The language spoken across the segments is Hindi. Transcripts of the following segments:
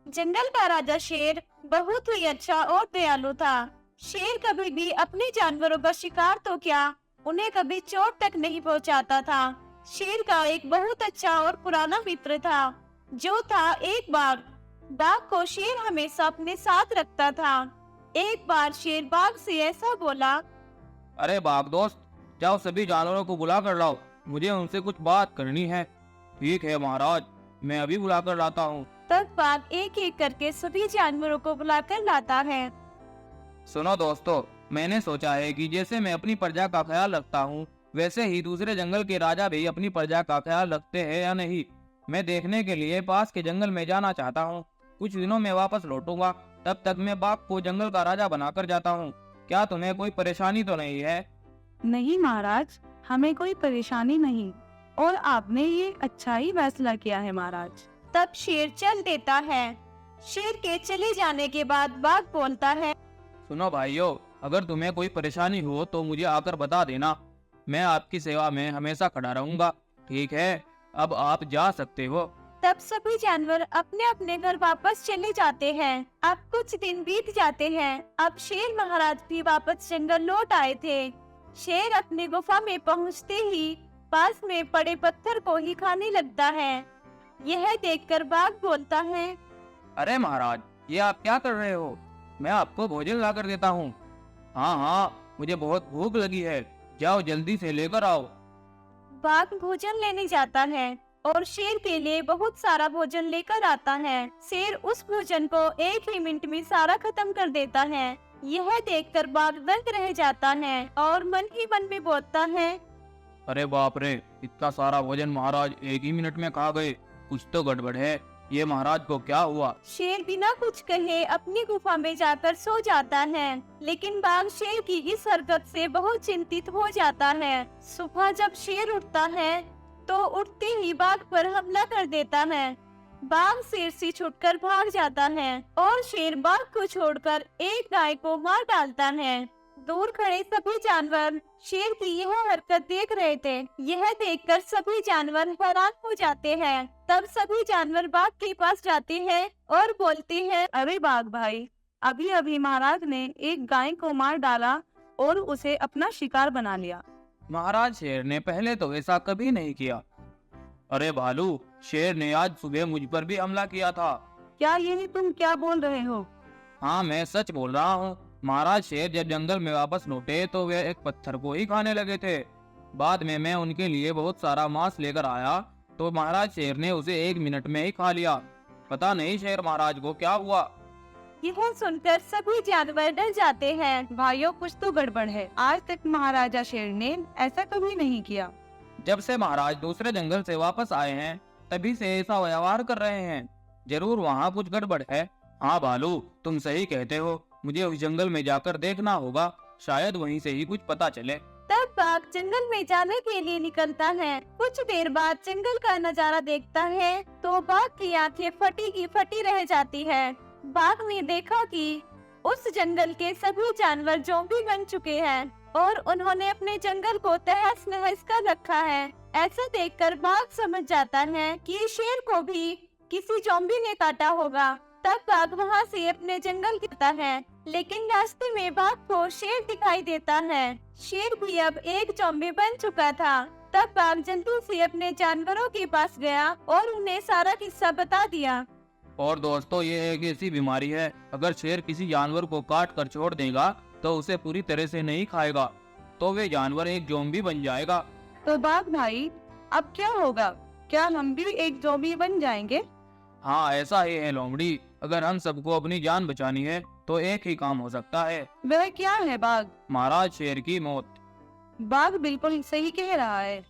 जंगल का राजा शेर बहुत ही अच्छा और दयालु था। शेर कभी भी अपने जानवरों का शिकार तो क्या, उन्हें कभी चोट तक नहीं पहुंचाता था। शेर का एक बहुत अच्छा और पुराना मित्र था, जो था एक बाघ। बाघ को शेर हमेशा अपने साथ रखता था। एक बार शेर बाघ से ऐसा बोला। अरे बाघ दोस्त, जाओ सभी जानवरों को बुला कर लाओ, मुझे उनसे कुछ बात करनी है। ठीक है महाराज, मैं अभी बुला कर लाता हूँ। तब बाघ एक एक करके सभी जानवरों को बुलाकर लाता है। सुनो दोस्तों, मैंने सोचा है कि जैसे मैं अपनी प्रजा का ख्याल रखता हूँ, वैसे ही दूसरे जंगल के राजा भी अपनी प्रजा का ख्याल रखते हैं या नहीं। मैं देखने के लिए पास के जंगल में जाना चाहता हूँ। कुछ दिनों में वापस लौटूंगा, तब तक मैं बाघ को जंगल का राजा बनाकर जाता हूँ। क्या तुम्हें कोई परेशानी तो नहीं है? नहीं महाराज, हमें कोई परेशानी नहीं, और आपने ये अच्छा ही फैसला किया है महाराज। तब शेर चल देता है। शेर के चले जाने के बाद बाघ बोलता है। सुनो भाइयों, अगर तुम्हें कोई परेशानी हो तो मुझे आकर बता देना, मैं आपकी सेवा में हमेशा खड़ा रहूंगा। ठीक है, अब आप जा सकते हो। तब सभी जानवर अपने अपने घर वापस चले जाते हैं। अब कुछ दिन बीत जाते हैं। अब शेर महाराज भी वापस जंगल लौट आए थे। शेर अपनी गुफा में पहुंचते ही पास में पड़े पत्थर को ही खाने लगता है। यह देखकर बाघ बोलता है। अरे महाराज, ये आप क्या कर रहे हो? मैं आपको भोजन ला कर देता हूँ। हाँ हाँ, मुझे बहुत भूख लगी है, जाओ जल्दी से लेकर आओ। बाघ भोजन लेने जाता है और शेर के लिए बहुत सारा भोजन लेकर आता है। शेर उस भोजन को एक ही मिनट में सारा खत्म कर देता है। यह देखकर बाघ दंग रह जाता है और मन ही मन में बोलता है। अरे बाप रे, इतना सारा भोजन महाराज एक ही मिनट में खा गए, कुछ तो गड़बड़ है। ये महाराज को क्या हुआ? शेर बिना कुछ कहे अपनी गुफा में जाकर सो जाता है, लेकिन बाघ शेर की इस हरकत से बहुत चिंतित हो जाता है। सुबह जब शेर उठता है तो उठते ही बाघ पर हमला कर देता है। बाघ शेर से छुटकर भाग जाता है और शेर बाघ को छोड़कर एक गाय को मार डालता है। दूर खड़े सभी जानवर शेर की यह हरकत देख रहे थे। यह देखकर सभी जानवर हैरान हो जाते हैं। तब सभी जानवर बाघ के पास जाते हैं और बोलते हैं। अरे बाघ भाई, अभी अभी महाराज ने एक गाय को मार डाला और उसे अपना शिकार बना लिया। महाराज, शेर ने पहले तो ऐसा कभी नहीं किया। अरे भालू, शेर ने आज सुबह मुझ पर भी हमला किया था। क्या ये तुम क्या बोल रहे हो? हाँ, मैं सच बोल रहा हूँ। महाराज, शेर जब जंगल में वापस लौटे तो वे एक पत्थर को ही खाने लगे थे। बाद में मैं उनके लिए बहुत सारा मांस लेकर आया तो महाराज शेर ने उसे एक मिनट में ही खा लिया। पता नहीं शेर महाराज को क्या हुआ। यह सुनकर सभी जानवर डर जाते हैं। भाइयों, कुछ तो गड़बड़ है। आज तक महाराजा शेर ने ऐसा कभी नहीं किया। जब से महाराज दूसरे जंगल से वापस आए हैं, तभी से ऐसा व्यवहार कर रहे हैं। जरूर वहाँ कुछ गड़बड़ है। हाँ भालू, तुम सही कहते हो, मुझे उस जंगल में जाकर देखना होगा, शायद वहीं से ही कुछ पता चले। तब बाघ जंगल में जाने के लिए निकलता है। कुछ देर बाद जंगल का नजारा देखता है तो बाघ की आंखें फटी की फटी रह जाती है। बाघ ने देखा कि उस जंगल के सभी जानवर ज़ॉम्बी बन चुके हैं और उन्होंने अपने जंगल को तहस नहस कर रखा है। ऐसा देखकर बाघ समझ जाता है कि शेर को भी किसी ज़ॉम्बी ने काटा होगा। तब बाघ वहाँ से अपने जंगल जाता है, लेकिन रास्ते में बाघ को शेर दिखाई देता है। शेर भी अब एक ज़ॉम्बी बन चुका था। तब बाघ जल्दी से अपने जानवरों के पास गया और उन्हें सारा किस्सा बता दिया। और दोस्तों, ये एक ऐसी बीमारी है, अगर शेर किसी जानवर को काट कर छोड़ देगा तो उसे पूरी तरह से नहीं खाएगा तो वे जानवर एक ज़ॉम्बी बन जाएगा। तो बाघ भाई, अब क्या होगा? क्या हम भी एक ज़ॉम्बी बन जाएंगे? हाँ, ऐसा ही है लोमड़ी। अगर हम सबको अपनी जान बचानी है तो एक ही काम हो सकता है। वह क्या है बाघ? महाराज शेर की मौत। बाघ बिल्कुल सही कह रहा है।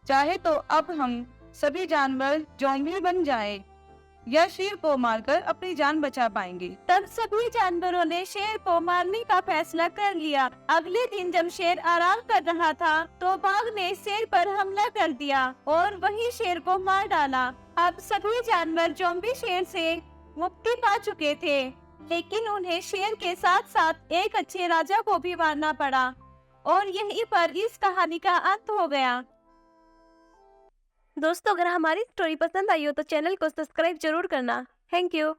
चाहे तो अब हम सभी जानवर ज़ॉम्बी बन जाएं, या शेर को मारकर अपनी जान बचा पाएंगे। तब सभी जानवरों ने शेर को मारने का फैसला कर लिया। अगले दिन जब शेर आराम कर रहा था तो बाघ ने शेर पर हमला कर दिया और वही शेर को मार डाला। अब सभी जानवर ज़ॉम्बी शेर से मुक्ति पा चुके थे, लेकिन उन्हें शेर के साथ साथ एक अच्छे राजा को भी मारना पड़ा और यहीं पर इस कहानी का अंत हो गया। दोस्तों, अगर हमारी स्टोरी पसंद आई हो तो चैनल को सब्सक्राइब जरूर करना। Thank you.